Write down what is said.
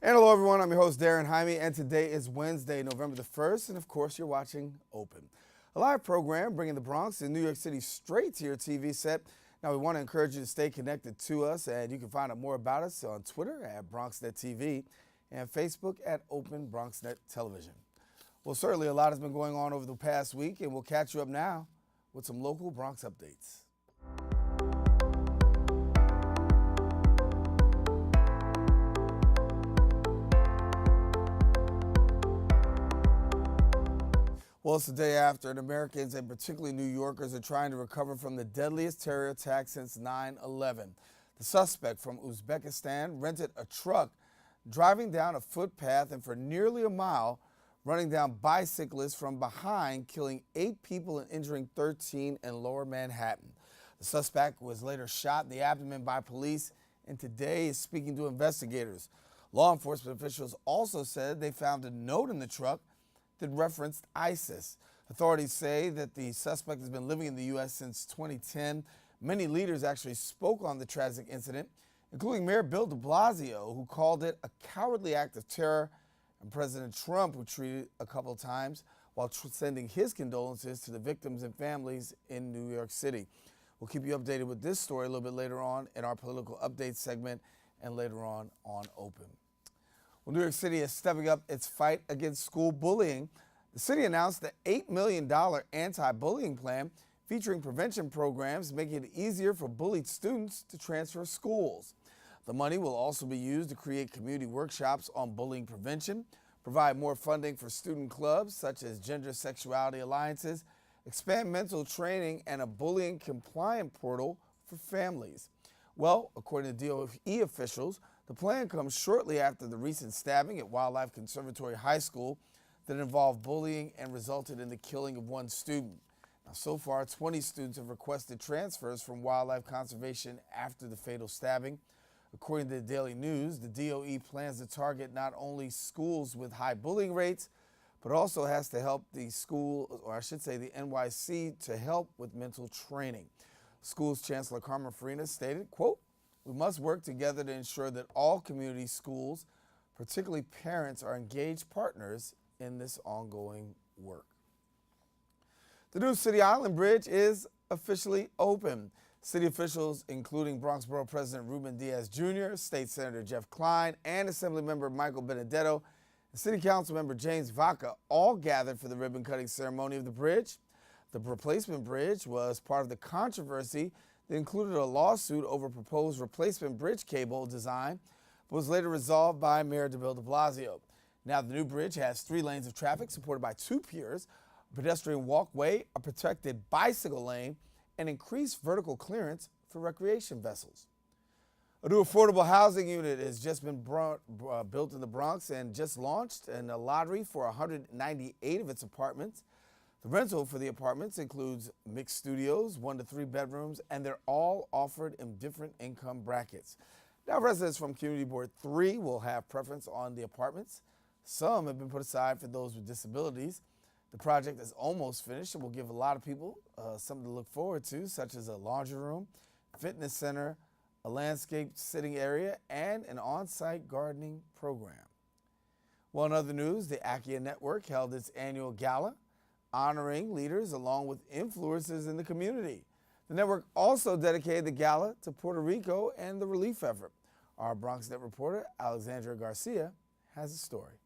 And hello everyone, I'm your host Daren Jaime, and today is Wednesday, November the 1st, and of course you're watching Open, a live program bringing the Bronx and New York City straight to your TV set. Now we want to encourage you to stay connected to us, and you can find out more about us on Twitter at BronxNetTV and Facebook at Open BronxNet Television. Well, certainly a lot has been going on over the past week, and we'll catch you up now with some local Bronx updates. Well, it's the day after, and Americans, and particularly New Yorkers, are trying to recover from the deadliest terror attack since 9/11. The suspect from Uzbekistan rented a truck driving down a footpath and for nearly a mile, running down bicyclists from behind, killing 8 people and injuring 13 in Lower Manhattan. The suspect was later shot in the abdomen by police and today is speaking to investigators. Law enforcement officials also said they found a note in the truck that referenced ISIS. Authorities say that the suspect has been living in the U.S. since 2010. Many leaders actually spoke on the tragic incident, including Mayor Bill de Blasio, who called it a cowardly act of terror, and President Trump, who tweeted a couple of times while sending his condolences to the victims and families in New York City. We'll keep you updated with this story a little bit later on in our political update segment and later on Open. Well, New York City is stepping up its fight against school bullying. The city announced the $8 million anti-bullying plan featuring prevention programs making it easier for bullied students to transfer schools. The money will also be used to create community workshops on bullying prevention, provide more funding for student clubs such as gender sexuality alliances, expand mental training, and a bullying compliant portal for families. Well, according to DOE officials, the plan comes shortly after the recent stabbing at Wildlife Conservatory High School that involved bullying and resulted in the killing of 1 student. Now, so far, 20 students have requested transfers from wildlife conservation after the fatal stabbing. According to the Daily News, the DOE plans to target not only schools with high bullying rates, but also has to help the school, or I should say the NYC, to help with mental training. School's Chancellor Carmen Farina stated, quote, "We must work together to ensure that all community schools, particularly parents, are engaged partners in this ongoing work." The new City Island Bridge is officially open. City officials, including Bronx Borough President Ruben Diaz Jr., State Senator Jeff Klein, and Assemblymember Michael Benedetto, and City Council Member James Vaca, all gathered for the ribbon-cutting ceremony of the bridge. The replacement bridge was part of the controversy that included a lawsuit over proposed replacement bridge cable design, but was later resolved by Mayor Bill de Blasio. Now the new bridge has 3 lanes of traffic supported by 2 piers, a pedestrian walkway, a protected bicycle lane, and increased vertical clearance for recreation vessels. A new affordable housing unit has just been built in the Bronx and just launched in a lottery for 198 of its apartments. The rental for the apartments includes mixed studios, 1 to 3 bedrooms, and they're all offered in different income brackets. Now residents from Community Board 3 will have preference on the apartments. Some have been put aside for those with disabilities. The project is almost finished and will give a lot of people something to look forward to, such as a laundry room, fitness center, a landscaped sitting area, and an on-site gardening program. Well, in other news, the Accia Network held its annual gala, honoring leaders along with influencers in the community. The network also dedicated the gala to Puerto Rico and the relief effort. Our BronxNet reporter, Alexandra Garcia, has a story.